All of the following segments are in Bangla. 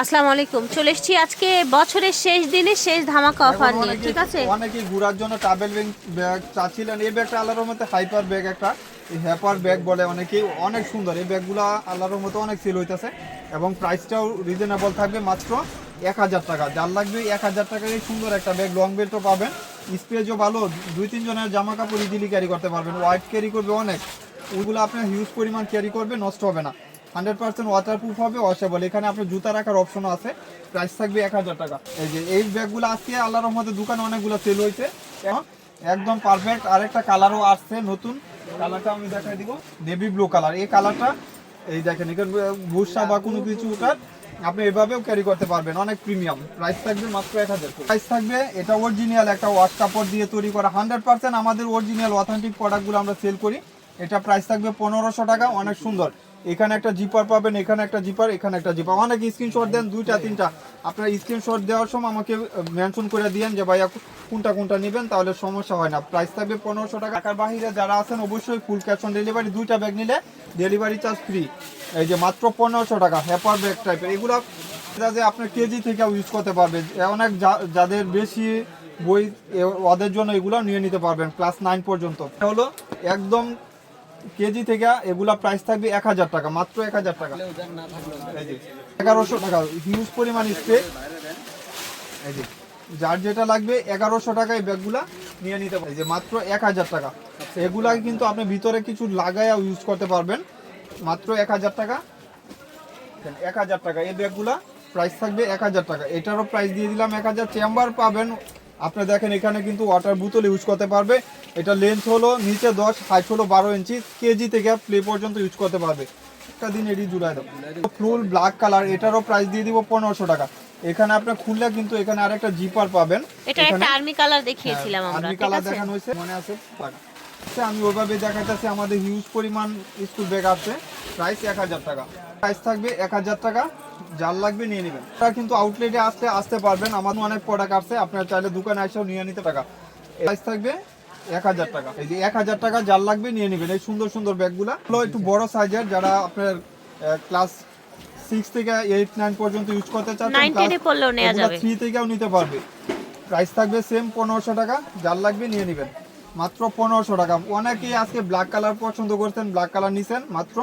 আসসালামু আলাইকুম। চলে এসেছি আজকে বছরের শেষ দিনে শেষ ধামাকা অফার নিয়ে, ঠিক আছে? অনেকেই ঘোরার জন্য ট্রাভেল ব্যাগ চাচ্ছিলেন। এই ব্যাগটা আল্লাহর রহমতে হাইপার ব্যাগ, একটা হ্যাপার ব্যাগ বলে অনেকেই, অনেক সুন্দর। এই ব্যাগগুলো আল্লাহর রহমতে অনেক সেল হইতেছে এবং প্রাইসটাও রিজনেবল থাকবে, মাত্র 1000 টাকা। যার লাগবে 1000 টাকায় সুন্দর একটা ব্যাগ। লং বেল্টও পাবেন, স্পেসও ভালো, 2-3 জনের জামা কাপড় ইজিলি ক্যারি করতে পারবেন। ওয়াইট ক্যারি করবে অনেক, ওইগুলো আপনার হিউজ পরিমাণ ক্যারি করবে, নষ্ট হবে না। 100% ওয়াটারপ্রুফ হবে, ওয়াশেবল। এখানে আপনার জুতা রাখার অপশনও আছে। প্রাইস থাকবে 1000 টাকা। এই যে এই ব্যাগগুলো আজকে আল্লাহর রহমতে দোকানে অনেকগুলো সেল হয়েছে, একদম পারফেক্ট। আরেকটা কালারও আসছে নতুন, কালারটা আমি দেখাই দিব, নেভি ব্লু কালার। এই কালারটা এই দেখেন, এখানে ভুসা বা কোনো কিছু উঠার আপনি এভাবেও ক্যারি করতে পারবেন, অনেক প্রিমিয়াম। প্রাইস থাকবে মাত্র 1000। প্রাইস থাকবে, এটা অরিজিনাল একটা ওয়াশ কাপড় দিয়ে তৈরি করা, 100% আমাদের অরিজিনাল অথেন্টিক প্রোডাক্টগুলো আমরা সেল করি। এটা প্রাইস থাকবে 1500 টাকা। অনেক সুন্দর। এখানে একটা জিপার পাবেন, এখানে একটা জিপার, এখানে একটা জিপার। অনেক স্ক্রিনশট দেন, 2-3টা। আপনার স্ক্রিনশট দেওয়ার সময় আমাকে মেনশন করে দিয়েন যে ভাইয়া কোনটা কোনটা নেবেন, তাহলে সমস্যা হয় না। প্রাইস থাকবে 1500 টাকা। ঢাকার বাইরে যারা আছেন অবশ্যই ফুল ক্যাশ অন ডেলিভারি, 2টা ব্যাগ নিলে ডেলিভারি চার্জ ফ্রি। এই যে মাত্র 1500 টাকা, হ্যাপার ব্যাগ টাইপের। এগুলো যে আপনার কেজি থেকেও ইউজ করতে পারবে, অনেক যাদের বেশি বই ওদের জন্য এগুলো নিয়ে নিতে পারবেন, ক্লাস 9 পর্যন্ত। এটা হলো একদম কেজি থেকে, এগুলা প্রাইস থাকবে 1000 টাকা, মাত্র 1000 টাকা। এই যে 1100 টাকা, হিউজ পরিমাণ স্পেস। এই যে যার যেটা লাগবে 1100 টাকা এই ব্যাগগুলা নিয়ে নিতে পারবেন। এই যে মাত্র 1000 টাকা। এগুলা কিন্তু আপনি ভিতরে কিছু লাগাইয়া ইউজ করতে পারবেন, মাত্র 1000 টাকা। 1000 টাকা এই ব্যাগগুলা প্রাইস থাকবে 1000 টাকা। এটারও প্রাইস দিয়ে দিলাম 1000। চেম্বার পাবেন, আপনি দেখেন এখানে কিন্তু ওয়াটার বোতল ইউজ করতে পারবে। এটা লেন্থ হলো নিচে 10, হাইট হলো 12 ইঞ্চি, কেজি থেকে প্লে পর্যন্ত ইউজ করতে পারবে। একটা দিন এটি জুড়াই দাও। ফুল ব্ল্যাক কালার, এটারও প্রাইস দিয়ে দিব 1500 টাকা। এখানে আপনার খুললে কিন্তু এখানে আরেকটা জিপার পাবেন। এটা একটা আর্মি কালার দেখিয়েছিলাম আমরা, আর্মি ঠিক কালার আছে? দেখানো হয়েছে, মনে আছে? আমি ওইভাবে দেখাইতেছি। আমাদের হিউজ পরিমাণ স্কুল ব্যাগ আছে। প্রাইস 1000 টাকা। প্রাইস থাকবে 1000 টাকা। যার লাগবে নিয়ে নেবেন। এটা কিন্তু আউটলেটে আসতে পারবেন, আমাদের অনেক প্রোডাক্ট আছে, আপনারা চাইলে দোকানে এসেও নিয়ে নিতে টাকা। প্রাইস থাকবে 1000 টাকা। এই যে 1000 টাকা, যার লাগবে নিয়ে নেবেন। এই সুন্দর সুন্দর ব্যাগগুলা হলো একটু বড় সাইজের, যারা আপনার ক্লাস 6 থেকে 8-9 পর্যন্ত ইউজ করতে চাচ্ছেন, 9 10 পড়লেও নেওয়া যাবে। 3 থেকেও নিতে পারবে। প্রাইস থাকবে সেম 1500 টাকা। যার লাগবে নিয়ে নেবেন, মাত্র 1500 টাকা। অনেকেই আজকে ব্ল্যাক কালার পছন্দ করতেন, ব্ল্যাক কালার নিছেন, মাত্র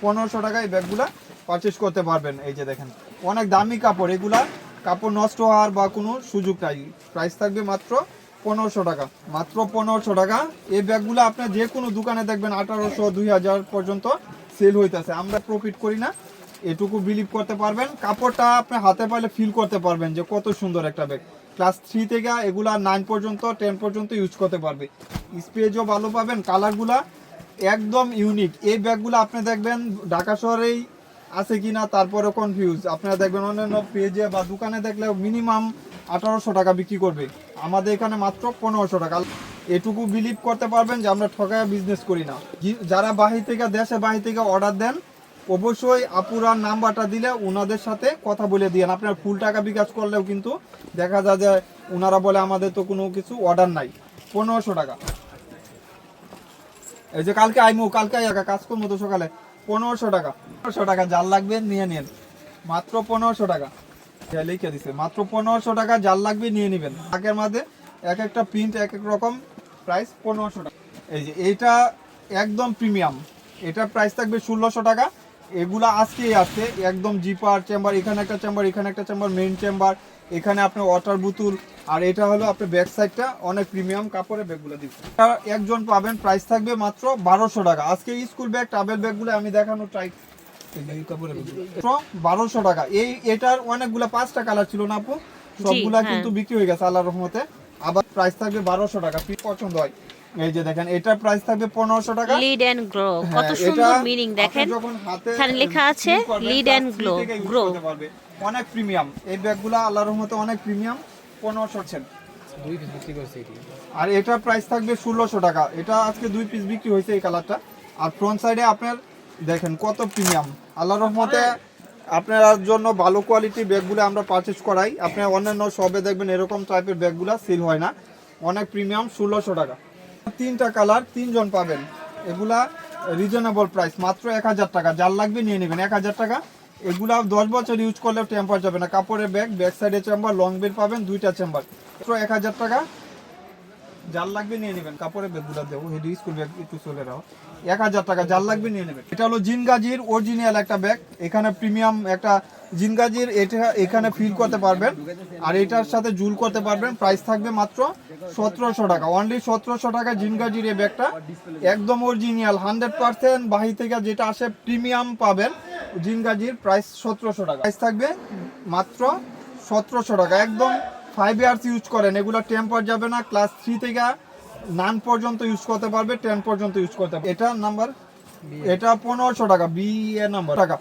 1500 টাকা এই ব্যাগগুলা পারচেস করতে পারবেন। এই যে দেখেন, অনেক দামি কাপড়, এগুলা কাপড় নষ্ট হওয়ার বা কোনো সুযোগ নাই। প্রাইস থাকবে মাত্র 1500 টাকা, মাত্র 1500 টাকা। এই ব্যাগগুলো আপনার যে কোনো দোকানে দেখবেন 1800-2000 পর্যন্ত সেল হইতেছে। আমরা প্রফিট করি না, এটুকু বিলিভ করতে পারবেন। কাপড়টা আপনি হাতে পাইলে ফিল করতে পারবেন যে কত সুন্দর একটা ব্যাগ। ক্লাস 3 থেকে এগুলা 9 পর্যন্ত, 10 পর্যন্ত ইউজ করতে পারবে। স্পেসও ভালো পাবেন, কালারগুলা একদম ইউনিক। এই ব্যাগগুলো আপনি দেখবেন ঢাকা শহরেই আছে কিনা, তারপরে কনফিউজ। আপনারা দেখবেন অন্যান্য পেজে বা দোকানে দেখলে মিনিমাম 1800 টাকা বিক্রি করবে, আমাদের এখানে মাত্র 1500 টাকা। এটুকু বিলিভ করতে পারবেন যে আমরা ঠকায় বিজনেস করি না। যারা বাহির থেকে, দেশে বাহির থেকে অর্ডার দেন, অবশ্যই আপুরার নাম্বারটা দিলে ওনাদের সাথে কথা বলে দিয়েন। আপনার ফুল টাকা বিকাশ করলেও কিন্তু দেখা যায় যে ওনারা বলে আমাদের তো কোনো কিছু অর্ডার নাই। 1500 টাকা। এই যে কালকে আইমু, কালকে কাজ করবো তো সকালে। 1500 টাকা, 1500 টাকা। যার লাগবে নিয়ে নিন, মাত্র 1500 টাকা। লিখে দিছে, মাত্র 1500 টাকা। যার লাগবে নিয়ে নেবেন। আগের মাঝে এক একটা প্রিন্ট এক এক রকম, প্রাইস 1500 টাকা। এই যে এইটা একদম প্রিমিয়াম, এটা প্রাইস থাকবে 1600 টাকা। এগুলা আজকেই আসছে, একদম জিপার চেম্বার, এখানে একটা চেম্বার, এখানে একটা চেম্বার, মেইন চেম্বার, এখানে আপনার ওয়াটার বোতল। আর এটা হলো আপনার ব্যাক সাইডটা, অনেক প্রিমিয়াম কাপড়ের ব্যাগগুলো দিচ্ছে। একজন পাবেন, প্রাইস থাকবে মাত্র 1200 টাকা। আজকে স্কুল ব্যাগ, ট্রাভেল ব্যাগগুলো আমি দেখানো ট্রাই 1200 টাকা। এটার অনেকগুলো 5টা কালার ছিল না আপু, সবগুলা কিন্তু বিক্রি হয়ে গেছে আল্লাহর রহমতে। আবার প্রাইস থাকবে 1200 টাকা, পছন্দ হয়। এই যে দেখেন, এটার প্রাইস থাকবে 1500 টাকা। লিড এন্ড গ্রো, কত সুন্দর মিনিং দেখেন। এখানে লেখা আছে লিড এন্ড গ্রো। অনেক প্রিমিয়াম এই ব্যাগগুলো, আল্লাহর রহমতে অনেক প্রিমিয়াম। 1500 আর এটার প্রাইস থাকবে 1600 টাকা। এটা আজকে 2 পিস বিক্রি হয়েছে এই কালারটা। আর ফ্রন্ট সাইডে আপনার দেখেন কত প্রিমিয়াম। আল্লাহর রহমতে আপনার জন্য ভালো কোয়ালিটির ব্যাগগুলো আমরা পারচেজ করাই। আপনার অন্যান্য শপে দেখবেন এরকম টাইপের ব্যাগগুলো সেল হয় না। অনেক প্রিমিয়াম, 1600 টাকা। 3টা কালার, 3 জন পাবেন। এগুলা রিজনেবল প্রাইস, মাত্র 1000 টাকা। যার লাগবে নিয়ে নেবেন, 1000 টাকা। এগুলা 10 বছর ইউজ করলেও টেম্পার যাবে না। কাপড়ের ব্যাগ, ব্যাক সাইডে চেম্বার, লং বেল পাবেন, 2টা চেম্বার, 1000 টাকা। যার লাগবে নিয়ে নেবেন। কাপড়ের ব্যাগগুলো দেবো, হেডি স্কুল ব্যাগ একটু চলে রাখো, 1000 টাকা। যার লাগবে নিয়ে নেবেন। এটা হলো জিনগাজির অরিজিনাল একটা ব্যাগ, এখানে প্রিমিয়াম একটা জিনগাজির, এটা এখানে ফিল করতে পারবেন আর এটার সাথে জুল করতে পারবেন। প্রাইস থাকবে মাত্র 1700 টাকা, অনলি 1700 টাকা জিনগাজির এই ব্যাগটা। একদম অরিজিনাল 100% বাহি থেকে যেটা আসে প্রিমিয়াম পাবেন জিনগাজির। প্রাইস 1700 টাকা, প্রাইস থাকবে মাত্র 1700 টাকা। একদম 5 ইয়ার্স ইউজ করেন, এগুলো টেম্পার যাবে না। ক্লাস 3 থেকে 9 পর্যন্ত ইউজ করতে পারবে, 10 পর্যন্ত ইউজ করতে পারবে। এটা নাম্বার, এটা 1500 টাকা, বি এ নাম্বার টাকা।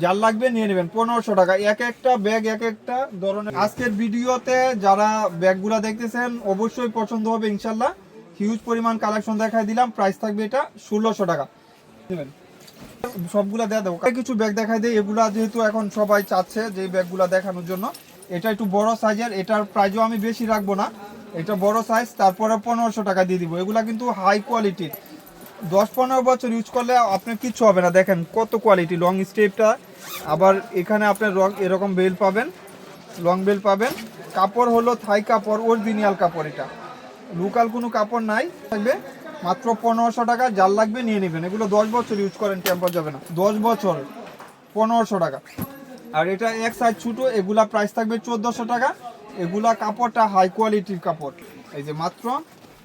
যার লাগবে নিয়ে নেবেন, 1500 টাকা। এক একটা ব্যাগ এক একটা ধরনের। আজকের ভিডিওতে যারা ব্যাগগুলা দেখতেছেন অবশ্যই পছন্দ হবে ইনশাল্লাহ। হিউজ পরিমাণ কালেকশন দেখাই দিলাম, প্রাইস থাকবে এটা 1600 টাকা। নেবেন সবগুলা দেওয়া দেবো। কিছু ব্যাগ দেখাই দিই, এগুলা যেহেতু এখন সবাই চাচ্ছে যে ব্যাগগুলা দেখানোর জন্য। এটা একটু বড় সাইজের, এটার প্রাইসও আমি বেশি রাখবো না, এটা বড় সাইজ, তারপরে 1500 টাকা দিয়ে দিব। এগুলা কিন্তু হাই কোয়ালিটির, 10-15 বছর ইউজ করলে আপনার কিচ্ছু হবে না। দেখেন কত কোয়ালিটি, লং স্টেপটা, আবার এখানে আপনার রং এরকম বেল পাবেন, লং বেল পাবেন। কাপড় হলো থাই কাপড়, অরিজিনাল কাপড়, এটা লোকাল কোনো কাপড় নাই। থাকবে মাত্র 1500 টাকা। যার লাগবে নিয়ে নেবেন। এগুলো 10 বছর ইউজ করেন, টেম্পার যাবে না, 10 বছর, 1500 টাকা। আর এটা এক সাইজ ছোটো, এগুলা প্রাইস থাকবে 1400 টাকা। এগুলা কাপড়টা হাই কোয়ালিটির কাপড়, এই যে মাত্র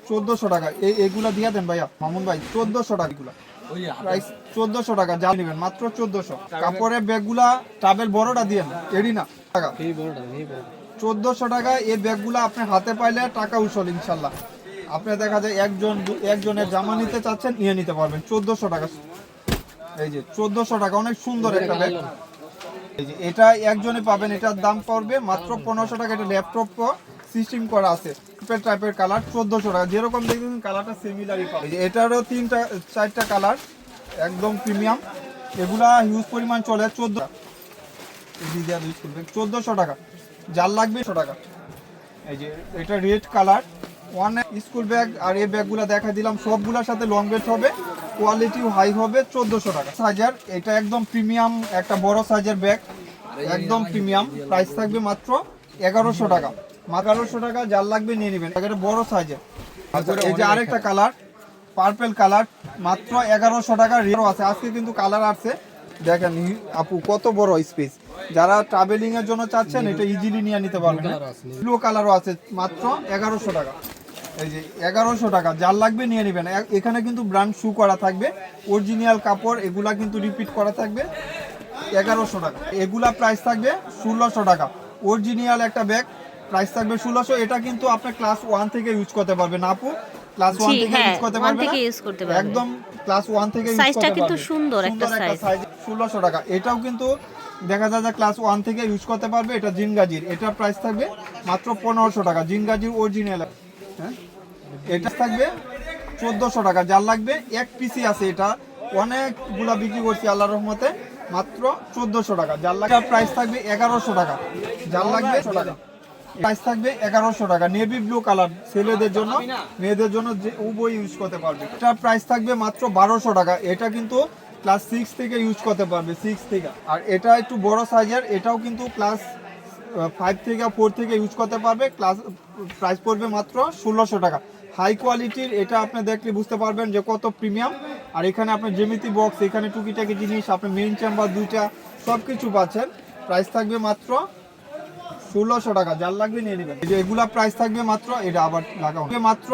1400 টাকা। এগুলা দিয়ে দেন ভাইয়া, মামুন ভাই, 1400 টাকা এগুলা প্রাইস, 1400 টাকা। যা নেবেন মাত্র 1400। কাপড়ের ব্যাগগুলা ট্রাভেল বড়টা দিয়ে এডি না টাকা, 1400 টাকা। এই ব্যাগগুলা আপনি হাতে পাইলে টাকা উসল ইনশাল্লাহ। আপনি দেখা যায় একজনের জামা নিতে চাচ্ছেন, নিয়ে নিতে পারবেন 1400 টাকা। এই যে 1400 টাকা, অনেক সুন্দর একটা ব্যাগ। এই যে এটা একজনে পাবেন, এটার দাম পড়বে মাত্র 1500 টাকা। এটা ল্যাপটপ সিস্টেম করা আছে, টাইপের কালার, 1400 টাকা। যেরকম দেখবেন কালারটা সিমিলারই পাবেন। এটারও 3-4টা কালার, একদম প্রিমিয়াম। এগুলা হিউজ পরিমাণ চলে, 1400 টাকা। যার লাগবে 100 টাকা। এই যে এটা রেড কালার, অনেক স্কুল ব্যাগ। আর এই ব্যাগগুলো দেখা দিলাম, সবগুলোর সাথে লং বেল্ট হবে, কোয়ালিটিও হাই হবে, 1400 টাকা। সাইজের এটা একদম প্রিমিয়াম একটা বড় সাইজের ব্যাগ, একদম প্রিমিয়াম। প্রাইস থাকবে মাত্র 1100 টাকা, 1100 টাকা। যার লাগবে নিয়ে নেবেন, এটা বড় সাইজের। আচ্ছা, এই যে আরেকটা কালার, পার্পল কালার, মাত্র 1100 টাকা। রেডও আছে, আজকে কিন্তু কালার আসছে। দেখেন আপু কত বড় স্পেস, যারা ট্রাভেলিং এর জন্য চাচ্ছেন এটা ইজিলি নিয়ে নিতে পারবেন। ব্লু কালারও আছে, মাত্র 1100 টাকা। এই যে 1100 টাকা, যার লাগবে নিয়ে নেবেন। এখানে কিন্তু ব্র্যান্ড শু করা থাকবে, অরিজিনাল কাপড়, এগুলা কিন্তু রিপিট করা থাকবে। 1100 টাকা। এগুলা প্রাইস থাকবে 1600 টাকা। অরিজিনাল একটা ব্যাগ, প্রাইস থাকবে 1600। এটা কিন্তু আপনি ক্লাস 1 থেকে ইউজ করতে পারবেন আপু, ক্লাস 1 থেকে ইউজ করতে পারবেন, একদম ক্লাস 1 থেকে ইউজ করতে পারবেন। সাইজটা কিন্তু সুন্দর একটা সাইজ, 1600 টাকা। এটাও কিন্তু দেখা যায় যে ক্লাস 1 থেকে ইউজ করতে পারবে। এটা জিনগাজির, এটা প্রাইস থাকবে মাত্র 1500 টাকা। জিনগাজির অরিজিনাল, হ্যাঁ, এটা থাকবে 1400 টাকা। যার লাগবে এক পিসি আছে, এটা অনেকগুলা বিক্রি করছি আল্লাহর রহমতে, মাত্র 1400 টাকা। যার লাগবে প্রাইস থাকবে 1100 টাকা। যার লাগবে 100 টাকা, প্রাইস থাকবে 1100 টাকা। নেভি ব্লু কালার, ছেলেদের জন্য মেয়েদের জন্য যে উভয় ইউজ করতে পারবে। এটার প্রাইস থাকবে মাত্র 1200 টাকা। এটা কিন্তু ক্লাস 6 থেকে ইউজ করতে পারবে, 6 থেকে। আর এটা একটু বড় সাইজের, এটাও কিন্তু ক্লাস 5 থেকে 4 থেকে ইউজ করতে পারবে। ক্লাস প্রাইস পড়বে মাত্র 1600 টাকা। হাই কোয়ালিটির, এটা আপনি দেখলে বুঝতে পারবেন যে কত প্রিমিয়াম। আর এখানে আপনার জ্যামিতি বক্স, এখানে টুকিটাকি জিনিস, আপনি মেইন চেম্বার 2টা সব কিছু পাচ্ছেন। প্রাইস থাকবে মাত্র 1600 টাকা। যার লাগবে নিয়ে নেবেন। এই যে এগুলা প্রাইস থাকবে মাত্র, এটা আবার লাগাও, মাত্র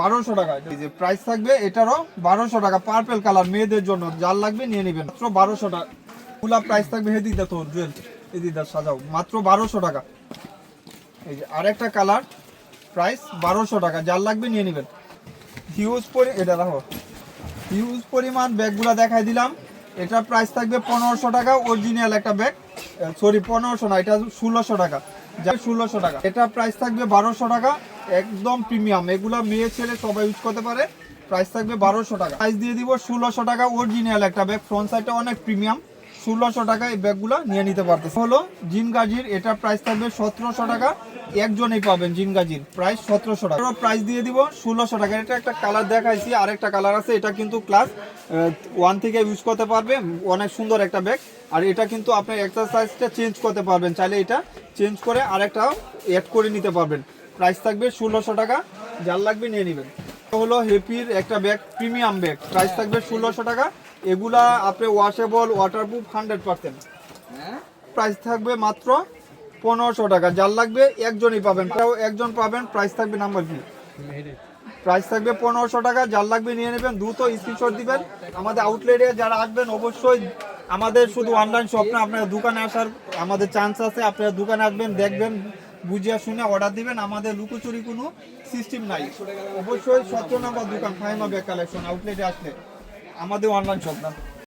1200 টাকা। এই যে প্রাইস থাকবে এটারও 1200 টাকা। পার্পল কালার, মেয়েদের জন্য, যার লাগবে নিয়ে নেবেন, মাত্র 1200 টাকা। এগুলা প্রাইস থাকবে, হেদিদা তোর জুয়েল, হেদিদা সাজাও, মাত্র 1200 টাকা। এই যে আরেকটা কালার, প্রাইস 1200 টাকা। যার লাগবে নিয়ে নেবেন। এটা রাখো, হিউজ পরিমাণ ব্যাগগুলা দেখাই দিলাম। এটা প্রাইস থাকবে 1500 টাকা। অরিজিনাল একটা ব্যাগ, সরি 1500 না, এটা 1600 টাকা। যা 1600 টাকা। এটা প্রাইস থাকবে 1200 টাকা, একদম প্রিমিয়াম। এগুলা মেয়ে ছেলে সবাই ইউজ করতে পারে। প্রাইস থাকবে 1200 টাকা। প্রাইস দিয়ে দিব 1600 টাকা। অরিজিনাল একটা ব্যাগ, ফ্রন্ট সাইডটা অনেক প্রিমিয়াম, 1600 টাকা এই ব্যাগগুলো নিয়ে নিতে পারতেছে। হলো জিন গাজির, এটা প্রাইস থাকবে 1700 টাকা, একজনেই পাবেন জিন গাজির প্রাইস 1700 টাকা। প্রাইস দিয়ে দিব 1600 টাকা। এটা একটা কালার দেখাইছি, আরেকটা কালার আছে, এটা কিন্তু ক্লাস 1 থেকে ইউজ করতে পারবে, অনেক সুন্দর একটা ব্যাগ। আর এটা কিন্তু আপনি এক্সারসাইজটা চেঞ্জ করতে পারবেন, চাইলে এটা চেঞ্জ করে আরেকটা অ্যাড করে নিতে পারবেন। প্রাইস থাকবে 1600 টাকা, যার লাগবে নিয়ে নেবেন। হলো হ্যাপির একটা ব্যাগ, প্রিমিয়াম ব্যাগ, প্রাইস থাকবে 1600 টাকা। এগুলা আপনি ওয়াশেবল, ওয়াটারপ্রুফ 100%। প্রাইস থাকবে মাত্র 1500 টাকা, যার লাগবে একজনই পাবেন, একজন পাবেন। প্রাইস থাকবে নাম্বার কি, প্রাইস থাকবে 1500 টাকা, যার লাগবে নিয়ে নেবেন, দ্রুত স্ক্রিনশট দিবেন। আমাদের আউটলেটে যারা আসবেন অবশ্যই, আমাদের শুধু অনলাইন শপ না, আপনার দোকানে আসার আমাদের চান্স আছে। আপনারা দোকানে আসবেন, দেখবেন, বুঝিয়া শুনে অর্ডার দিবেন। আমাদের লুকোচুরি কোনো সিস্টেম নাই। অবশ্যই 17 নম্বর দোকান ফাহিমা ব্যাগ কালেকশন, আউটলেটে আসলে, আমাদের অনলাইন শপ না।